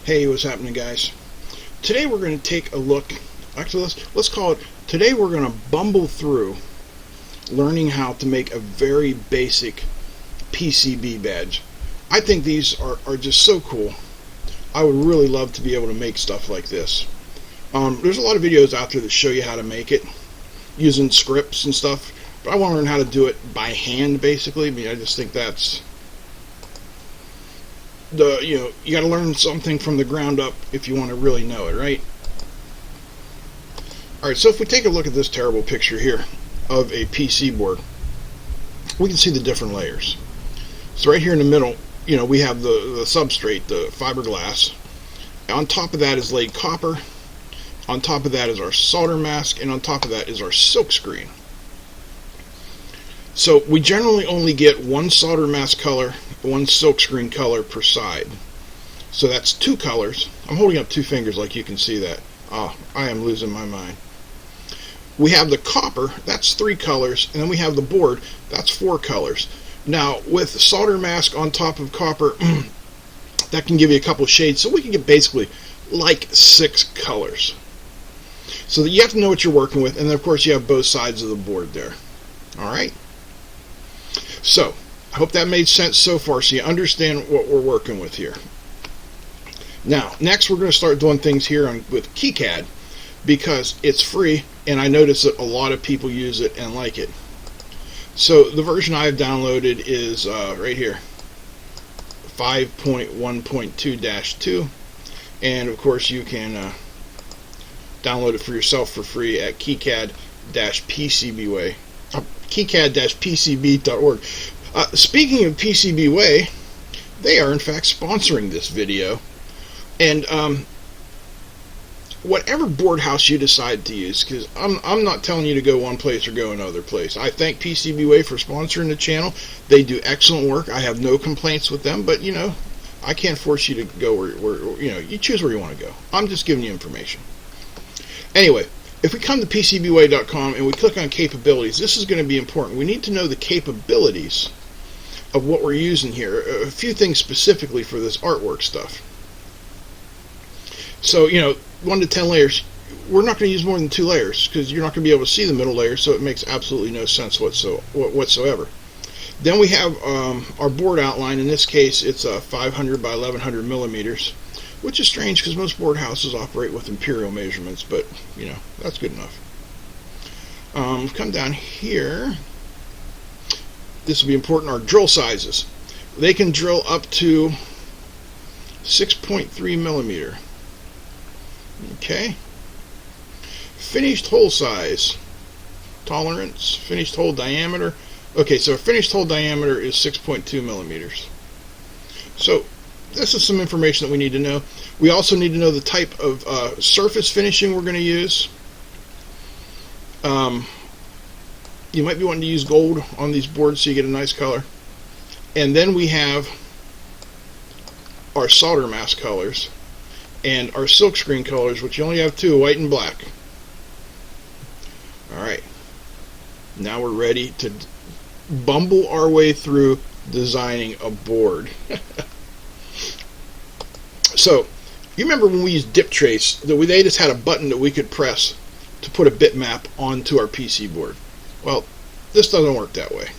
Hey, what's happening, guys? Today we're going to take a look. Actually, let's call it. Today we're going to bumble through learning how to make a very basic PCB badge. I think these are just so cool. I would really love to be able to make stuff like this. There's a lot of videos out there that show you how to make it using scripts and stuff, but I want to learn how to do it by hand, basically. I mean, I just think that's you got to learn something from the ground up if you want to really know it, right? Alright, so if we take a look at this terrible picture here of a PC board, we can see the different layers. So right here in the middle, we have the substrate, the fiberglass. On top of that is laid copper. On top of that is our solder mask, and on top of that is our silkscreen. So we generally only get one solder mask color, one silkscreen color per side. So that's two colors. I'm holding up two fingers like you can see that. Oh, I am losing my mind. We have the copper, that's three colors, and then we have the board, that's four colors. Now, with solder mask on top of copper, that can give you a couple of shades, so we can get basically like six colors. So that you have to know what you're working with, and then of course you have both sides of the board there. Alright? So, I hope that made sense so far, so you understand what we're working with here. Now, next we're going to start doing things here with KiCad, because it's free, and I notice that a lot of people use it and like it. So, the version I've downloaded is right here, 5.1.2-2, and of course you can download it for yourself for free at KiCad-PCBWay. KiCad-PCB.org. Speaking of PCBWay, they are in fact sponsoring this video, and whatever board house you decide to use, because I'm not telling you to go one place or go another place. I thank PCBWay for sponsoring the channel. They do excellent work. I have no complaints with them, but I can't force you to go where you choose where you want to go. I'm just giving you information. Anyway, if we come to PCBWay.com and we click on capabilities, this is going to be important. We need to know the capabilities of what we're using here. A few things specifically for this artwork stuff. So, 1 to 10 layers, we're not going to use more than 2 layers because you're not going to be able to see the middle layer, so it makes absolutely no sense whatsoever. Then we have our board outline. In this case, it's 500 by 1100 millimeters, which is strange because most board houses operate with imperial measurements, but that's good enough. Come down here. This will be important. Our drill sizes. They can drill up to 6.3 millimeter. Okay. Finished hole size. Tolerance. Finished hole diameter. Okay, so a finished hole diameter is 6.2 millimeters. So this is some information that we need to know. We also need to know the type of surface finishing we're going to use. You might be wanting to use gold on these boards so you get a nice color. And then we have our solder mask colors and our silkscreen colors, which you only have 2, white and black. Alright. Now we're ready to bumble our way through designing a board. So, you remember when we used dip trace, they just had a button that we could press to put a bitmap onto our PC board. Well, this doesn't work that way.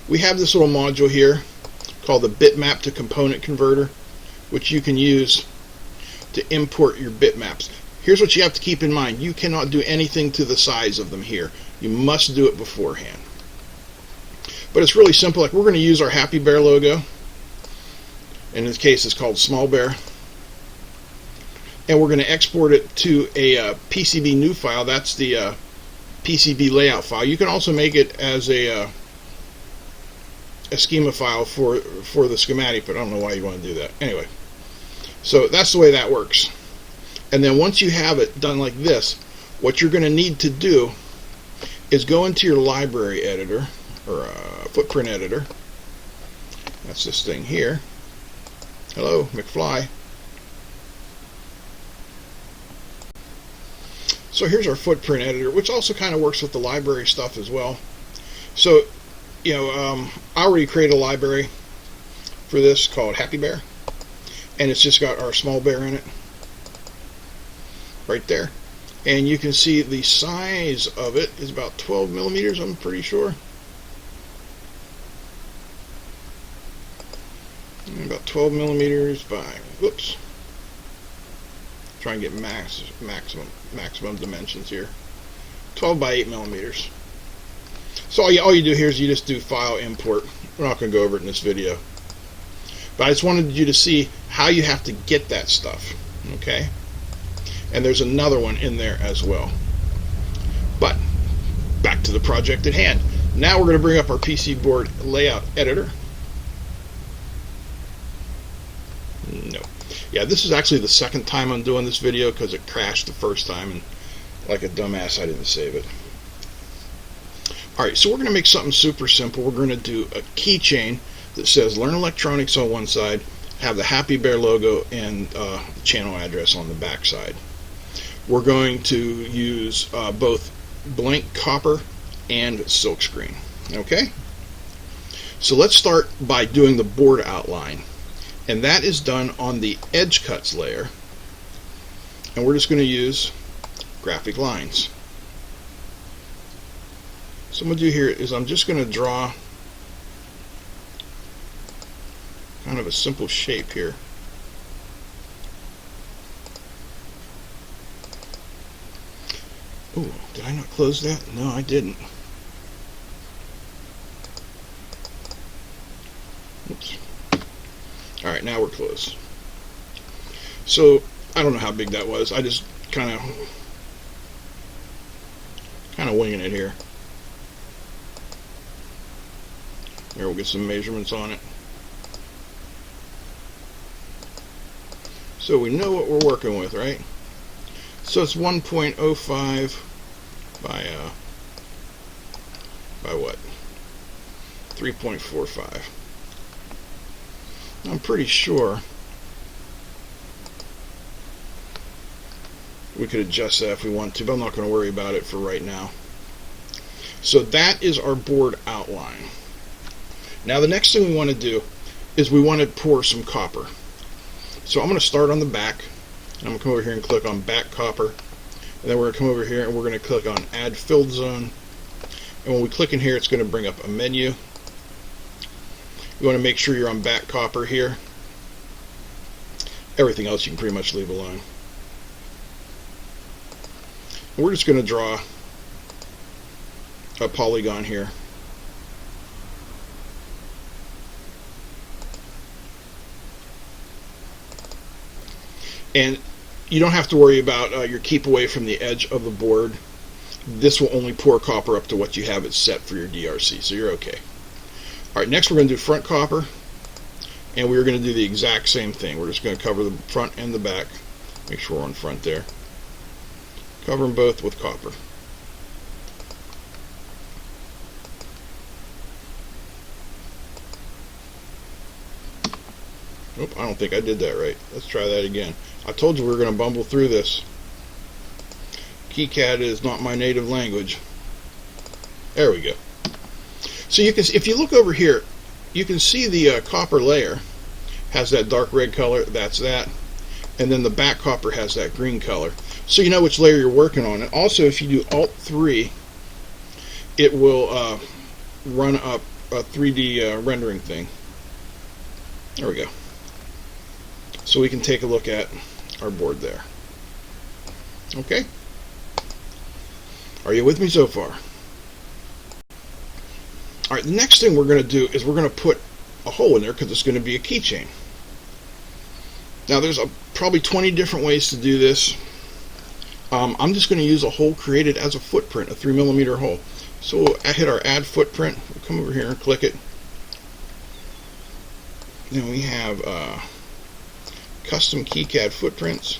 We have this little module here called the bitmap to component converter, which you can use to import your bitmaps. Here's what you have to keep in mind. You cannot do anything to the size of them here. You must do it beforehand. But it's really simple. Like, we're going to use our Happy Bear logo. In this case, it's called Small Bear. And we're going to export it to a PCB new file. That's the PCB layout file. You can also make it as a schema file for the schematic, but I don't know why you want to do that. Anyway, so that's the way that works. And then once you have it done like this, what you're going to need to do is go into your library editor, or footprint editor. That's this thing here. Hello, McFly. So here's our footprint editor, which also kind of works with the library stuff as well. So, I already created a library for this called Happy Bear. and it's just got our small bear in it right there. And you can see the size of it is about 12 millimeters, I'm pretty sure. About 12 millimeters by, whoops, try and get maximum dimensions here. 12 by 8 millimeters. So all you do here is you just do file import. We're not going to go over it in this video, but I just wanted you to see how you have to get that stuff, okay? And there's another one in there as well. But back to the project at hand. Now we're going to bring up our PC board layout editor. No. Yeah, this is actually the second time I'm doing this video because it crashed the first time, and like a dumbass I didn't save it. Alright, so we're going to make something super simple. We're going to do a keychain that says Learn Electronics on one side, have the Happy Bear logo and the channel address on the back side. We're going to use both blank copper and silkscreen. Okay? So let's start by doing the board outline. And that is done on the edge cuts layer. And we're just going to use graphic lines. So what I'm going to do here is I'm just going to draw kind of a simple shape here. Oh, did I not close that? No, I didn't. Oops. Alright, now we're closed. So, I don't know how big that was. I just kind of winging it here. Here, we'll get some measurements on it. So we know what we're working with, right? So it's 1.05 by what? 3.45. I'm pretty sure we could adjust that if we want to, but I'm not going to worry about it for right now. So that is our board outline. Now the next thing we want to do is we want to pour some copper. So I'm going to start on the back. I'm going to come over here and click on back copper, and then we're going to come over here and we're going to click on add filled zone. And when we click in here, it's going to bring up a menu. You want to make sure you're on back copper here. Everything else you can pretty much leave alone. And we're just going to draw a polygon here. And you don't have to worry about your keep away from the edge of the board. This will only pour copper up to what you have it set for your DRC, so you're okay. Alright, next we're going to do front copper, and we're going to do the exact same thing. We're just going to cover the front and the back. Make sure we're on front there. Cover them both with copper. Nope, I don't think I did that right. Let's try that again. I told you we were going to bumble through this. KiCad is not my native language. There we go. So you can, if you look over here, you can see the copper layer has that dark red color. That's that. And then the back copper has that green color. So you know which layer you're working on. And also, if you do Alt 3, it will run up a 3D rendering thing. There we go. So we can take a look at our board there. Okay? Are you with me so far? Alright, the next thing we're going to do is we're going to put a hole in there because it's going to be a keychain. Now there's probably 20 different ways to do this. I'm just going to use a hole created as a footprint, a 3mm hole. So we'll hit our add footprint, we'll come over here and click it. Then we have custom KiCad footprints.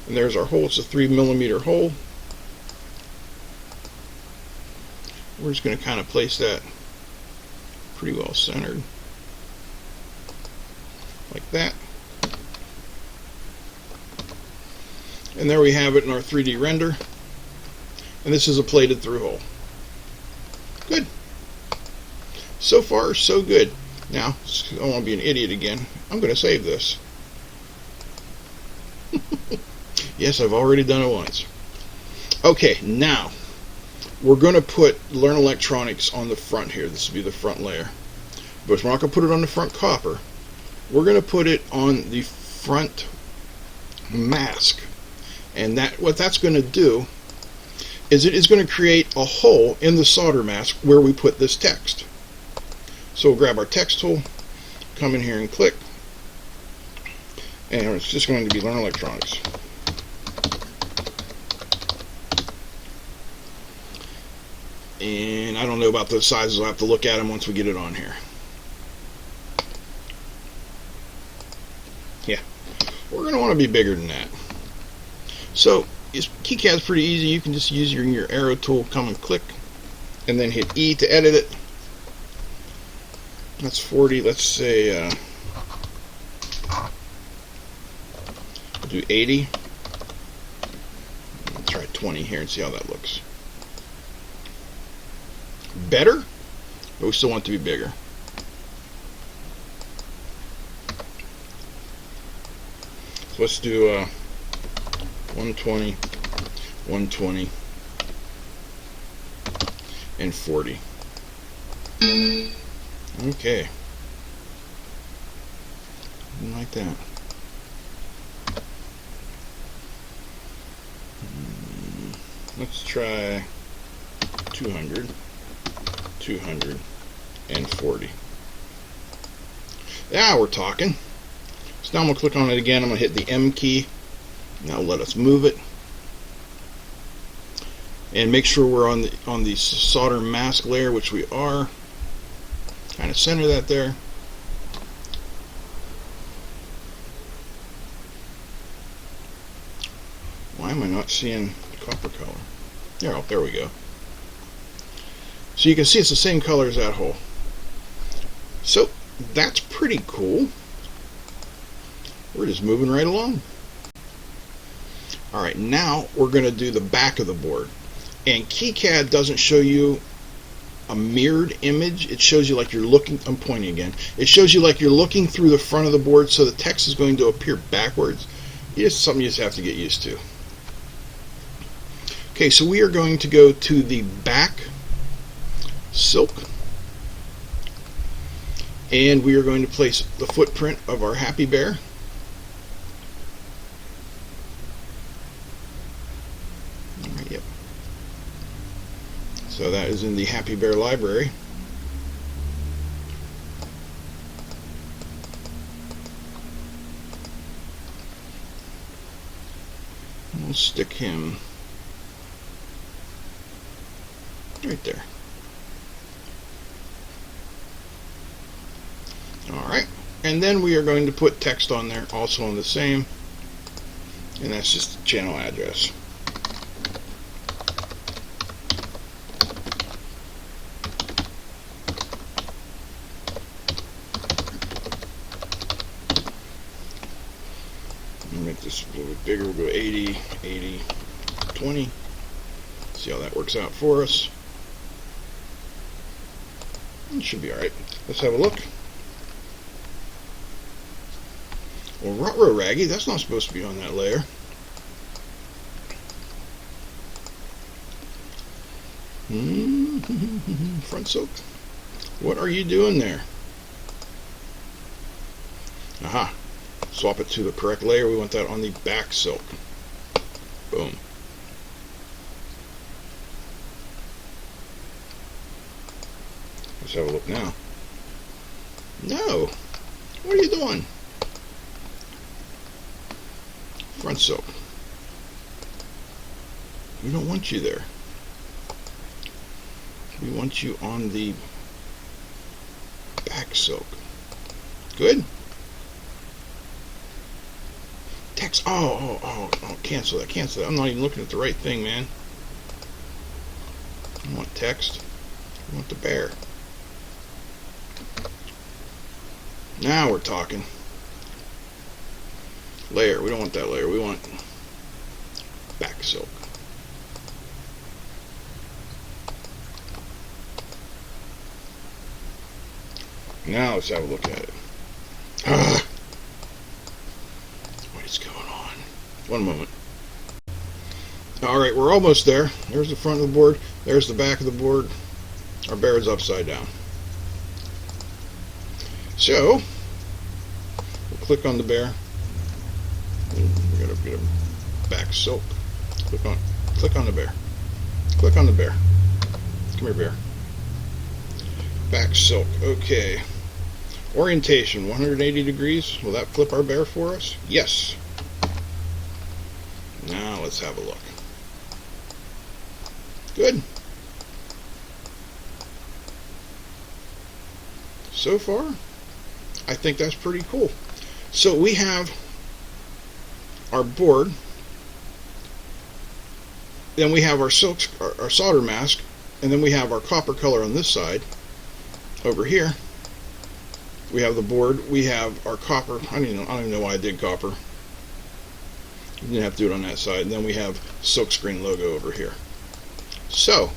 And there's our hole, it's a 3mm hole. We're just going to kind of place that pretty well centered, like that. And there we have it in our 3D render. And this is a plated through hole. Good. So far, so good. Now, I don't want to be an idiot again. I'm going to save this. Yes, I've already done it once. Okay, now we're going to put Learn Electronics on the front here. This will be the front layer. But we're not going to put it on the front copper. We're going to put it on the front mask. And what that's going to do is it is going to create a hole in the solder mask where we put this text. So we'll grab our text tool, come in here and click, and it's just going to be Learn Electronics. And I don't know about those sizes, I'll have to look at them once we get it on here. Yeah, we're going to want to be bigger than that. So KiCad's pretty easy. You can just use your arrow tool, come and click, and then hit E to edit it. That's 40. Let's say we'll do 80. Let's try 20 here and see how that looks. Better, but we still want it to be bigger. So let's do 120, 120, and 40. Okay. Like that. Let's try 200, 240. Now we're talking. So now I'm going to click on it again. I'm going to hit the M key. Now let us move it. And make sure we're on the solder mask layer, which we are. Kind of center that there. Why am I not seeing the copper color? There we go. So you can see it's the same color as that hole. So that's pretty cool. We're just moving right along. Alright, now we're going to do the back of the board. And KiCad doesn't show you a mirrored image. It shows you like you're looking, I'm pointing again, it shows you like you're looking through the front of the board, so the text is going to appear backwards. It's something you just have to get used to. Okay, so we are going to go to the back silk, and we are going to place the footprint of our Happy Bear. Yep. So that is in the Happy Bear library. We'll stick him right there. Alright, and then we are going to put text on there, also on the same, and that's just the channel address. Make this a little bit bigger. We'll go 80, 80, 20. See how that works out for us. It should be alright. Let's have a look. Well, ruh-roh raggy, that's not supposed to be on that layer. Front silk. What are you doing there? Aha. Swap it to the correct layer. We want that on the back silk. Boom. Let's have a look now. No. What are you doing? Front silk. We don't want you there. We want you on the back silk. Good. Text. Oh, cancel that. Cancel that. I'm not even looking at the right thing, man. I want text. I want the bear. Now we're talking. Layer. We don't want that layer. We want back silk. Now let's have a look at it. Ah, what is going on? One moment. Alright, we're almost there. There's the front of the board. There's the back of the board. Our bear is upside down. So, we'll click on the bear. We gotta get a back silk. Click on the bear. Click on the bear. Come here, bear. Back silk. Okay. Orientation, 180 degrees. Will that flip our bear for us? Yes. Now let's have a look. Good. So far, I think that's pretty cool. So we have our board, then we have our silk, our solder mask, and then we have our copper color on this side. Over here, we have the board. We have our copper. I don't even know why I did copper. You didn't have to do it on that side. And then we have silkscreen logo over here. So,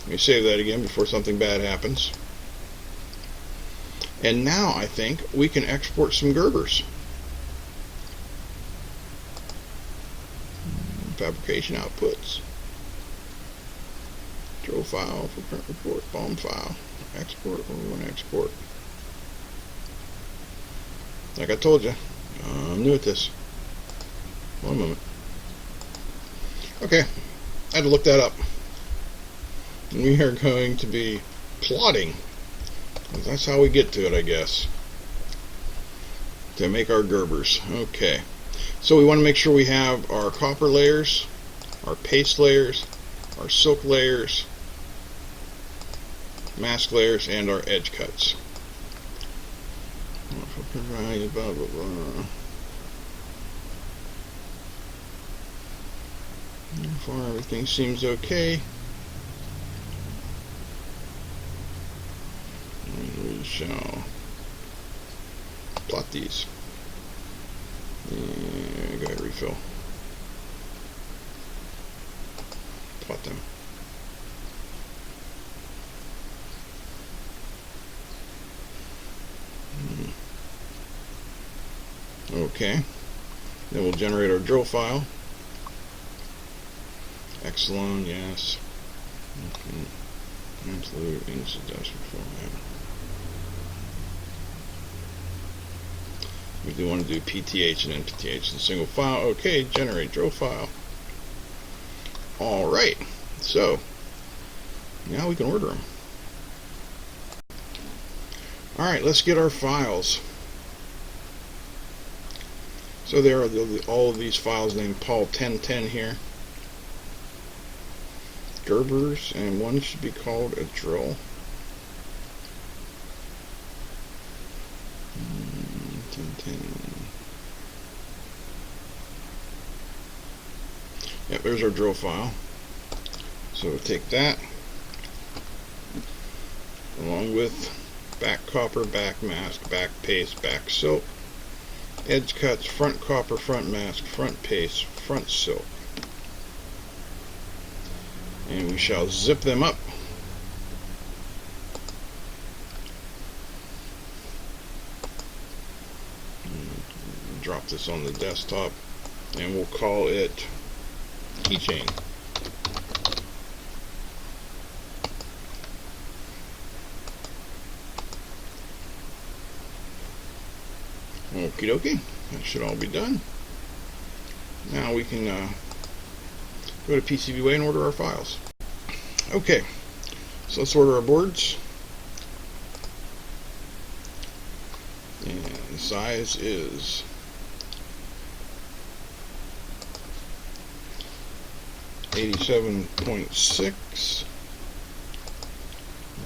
let me save that again before something bad happens. And now I think we can export some Gerbers. Fabrication outputs. Drill file, footprint report, BOM file. Export, we want to export. Like I told you, I'm new at this. One moment. Okay, I had to look that up. We are going to be plotting. That's how we get to it, I guess. To make our Gerbers. Okay. So we want to make sure we have our copper layers, our paste layers, our silk layers, mask layers, and our edge cuts. Blah, blah, blah. So far everything seems okay. And we shall plot these. And go ahead and refill. Plot them. Okay. Then we'll generate our drill file. Exelon, yes. Okay. Absolute incidence format. We do want to do PTH and NPTH in a single file. Okay, generate drill file. Alright, so now we can order them. Alright, let's get our files. So there are all of these files named Paul 1010 here. Gerbers, and one should be called a drill. 1010. Yep, there's our drill file. So we'll take that along with back copper, back mask, back paste, back silk, edge cuts, front copper, front mask, front paste, front silk. And we shall zip them up. Drop this on the desktop, and we'll call it keychain. Okie dokie, that should all be done. Now we can go to PCB and order our files. Okay, so let's order our boards. And the size is 87.6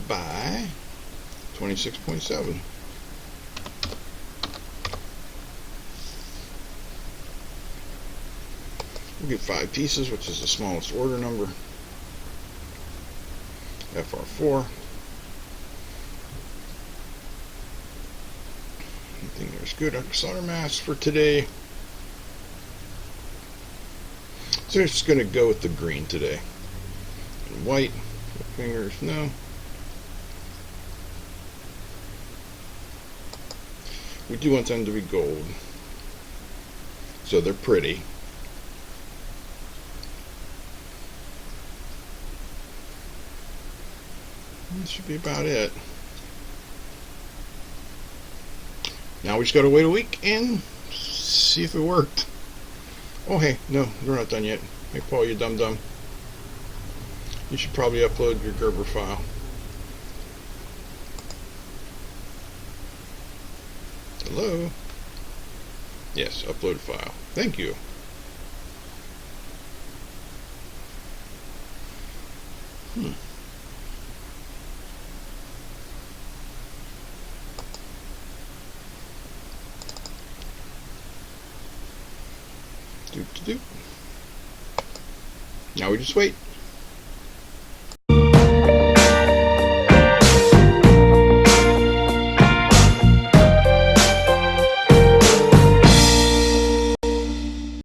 by 26.7. We'll get 5 pieces, which is the smallest order number. FR4. Everything there's good. Our solder mask for today. So it's just going to go with the green today. And white. Fingers, no. We do want them to be gold, so they're pretty. That should be about it. Now we just got to wait a week and see if it worked. Oh, hey, no, we're not done yet. Hey, Paul, you dum-dum. You should probably upload your Gerber file. Hello? Yes, upload file. Thank you. Doop-de-doop. Now we just wait.